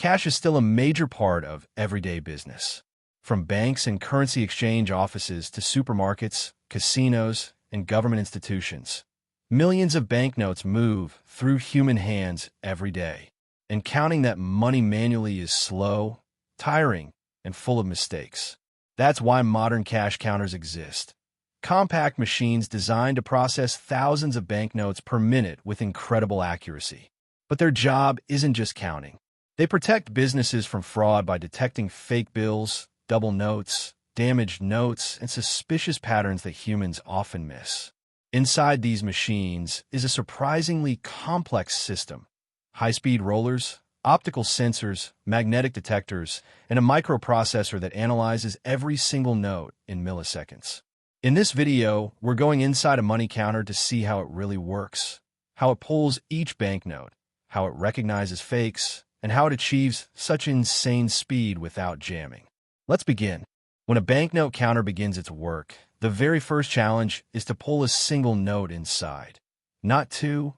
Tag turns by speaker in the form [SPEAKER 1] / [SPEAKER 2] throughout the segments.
[SPEAKER 1] cash is still a major part of everyday business. From banks and currency exchange offices to supermarkets, casinos, and government institutions, millions of banknotes move through human hands every day. And counting that money manually is slow, tiring, and full of mistakes. That's why modern cash counters exist. Compact machines designed to process thousands of banknotes per minute with incredible accuracy. But their job isn't just counting. They protect businesses from fraud by detecting fake bills, double notes, damaged notes, and suspicious patterns that humans often miss. Inside these machines is a surprisingly complex system. High-speed rollers, optical sensors, magnetic detectors, and a microprocessor that analyzes every single note in milliseconds. In this video, we're going inside a money counter to see how it really works, how it pulls each banknote, how it recognizes fakes, and how it achieves such insane speed without jamming. Let's begin. When a banknote counter begins its work, the very first challenge is to pull a single note inside. Not two,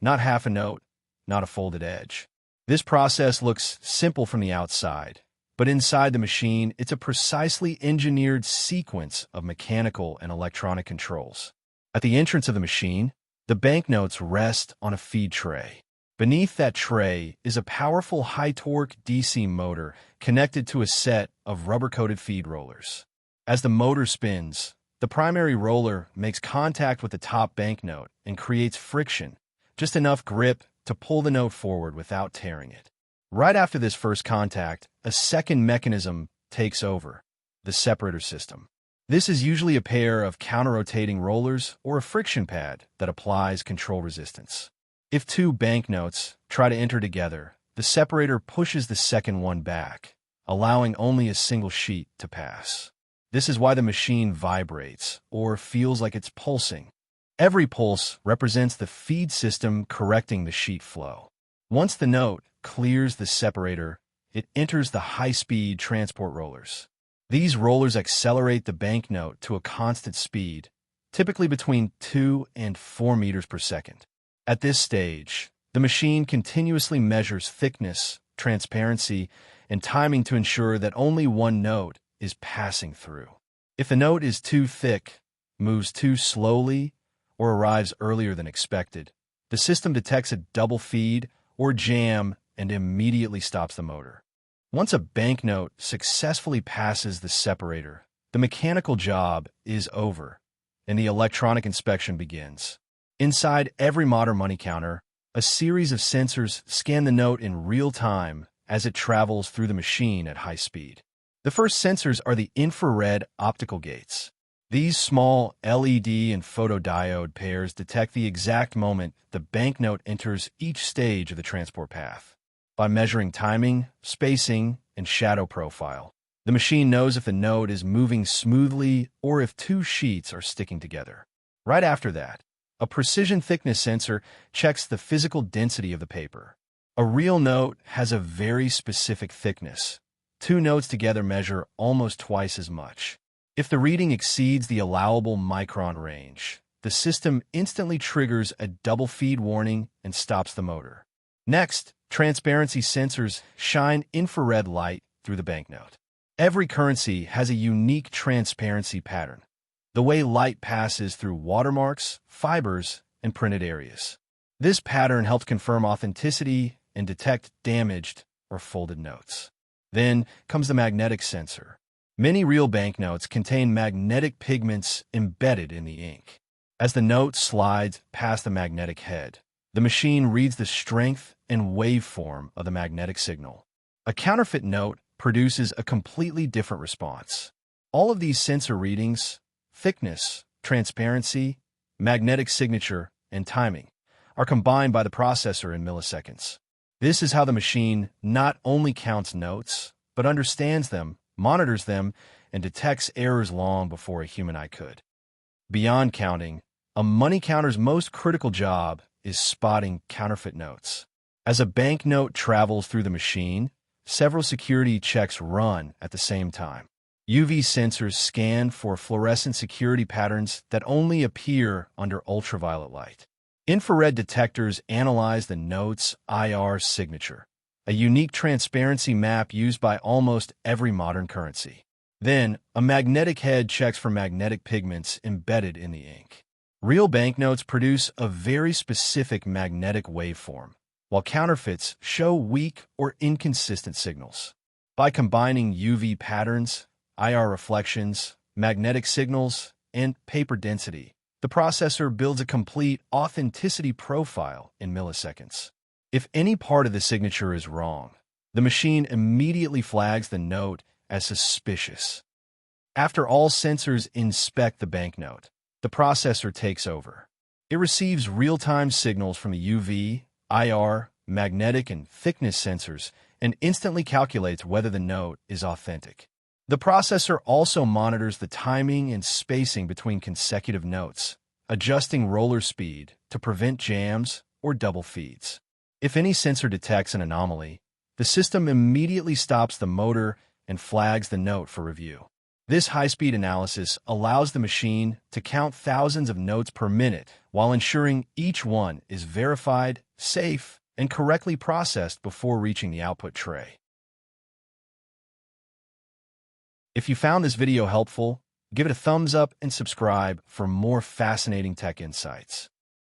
[SPEAKER 1] not half a note, not a folded edge. This process looks simple from the outside, but inside the machine, it's a precisely engineered sequence of mechanical and electronic controls. At the entrance of the machine, the banknotes rest on a feed tray. Beneath that tray is a powerful high-torque DC motor connected to a set of rubber-coated feed rollers. As the motor spins, the primary roller makes contact with the top banknote and creates friction, just enough grip to pull the note forward without tearing it. Right after this first contact, a second mechanism takes over, the separator system. This is usually a pair of counter-rotating rollers or a friction pad that applies control resistance. If two banknotes try to enter together, the separator pushes the second one back, allowing only a single sheet to pass. This is why the machine vibrates or feels like it's pulsing. Every pulse represents the feed system correcting the sheet flow. Once the note clears the separator, it enters the high-speed transport rollers. These rollers accelerate the banknote to a constant speed, typically between 2 and 4 meters per second. At this stage, the machine continuously measures thickness, transparency, and timing to ensure that only one note is passing through. If the note is too thick, moves too slowly, or arrives earlier than expected, the system detects a double feed or jam and immediately stops the motor. Once a banknote successfully passes the separator, the mechanical job is over, and the electronic inspection begins. Inside every modern money counter, a series of sensors scan the note in real time as it travels through the machine at high speed. The first sensors are the infrared optical gates. These small LED and photodiode pairs detect the exact moment the banknote enters each stage of the transport path. By measuring timing, spacing, and shadow profile, the machine knows if the note is moving smoothly or if two sheets are sticking together. Right after that, a precision thickness sensor checks the physical density of the paper. A real note has a very specific thickness. Two notes together measure almost twice as much. If the reading exceeds the allowable micron range, the system instantly triggers a double feed warning and stops the motor. Next, transparency sensors shine infrared light through the banknote. Every currency has a unique transparency pattern, the way light passes through watermarks, fibers, and printed areas. This pattern helps confirm authenticity and detect damaged or folded notes. Then comes the magnetic sensor. Many real banknotes contain magnetic pigments embedded in the ink. As the note slides past the magnetic head, the machine reads the strength and waveform of the magnetic signal. A counterfeit note produces a completely different response. All of these sensor readings, thickness, transparency, magnetic signature, and timing, are combined by the processor in milliseconds. This is how the machine not only counts notes, but understands them, monitors them, and detects errors long before a human eye could. Beyond counting, a money counter's most critical job is spotting counterfeit notes. As a banknote travels through the machine, several security checks run at the same time. UV sensors scan for fluorescent security patterns that only appear under ultraviolet light. Infrared detectors analyze the note's IR signature, a unique transparency map used by almost every modern currency. Then, a magnetic head checks for magnetic pigments embedded in the ink. Real banknotes produce a very specific magnetic waveform, while counterfeits show weak or inconsistent signals. By combining UV patterns, IR reflections, magnetic signals, and paper density, the processor builds a complete authenticity profile in milliseconds. If any part of the signature is wrong, the machine immediately flags the note as suspicious. After all sensors inspect the banknote, the processor takes over. It receives real-time signals from the UV, IR, magnetic, and thickness sensors and instantly calculates whether the note is authentic. The processor also monitors the timing and spacing between consecutive notes, adjusting roller speed to prevent jams or double feeds. If any sensor detects an anomaly, the system immediately stops the motor and flags the note for review. This high-speed analysis allows the machine to count thousands of notes per minute while ensuring each one is verified, safe, and correctly processed before reaching the output tray. If you found this video helpful, give it a thumbs up and subscribe for more fascinating tech insights.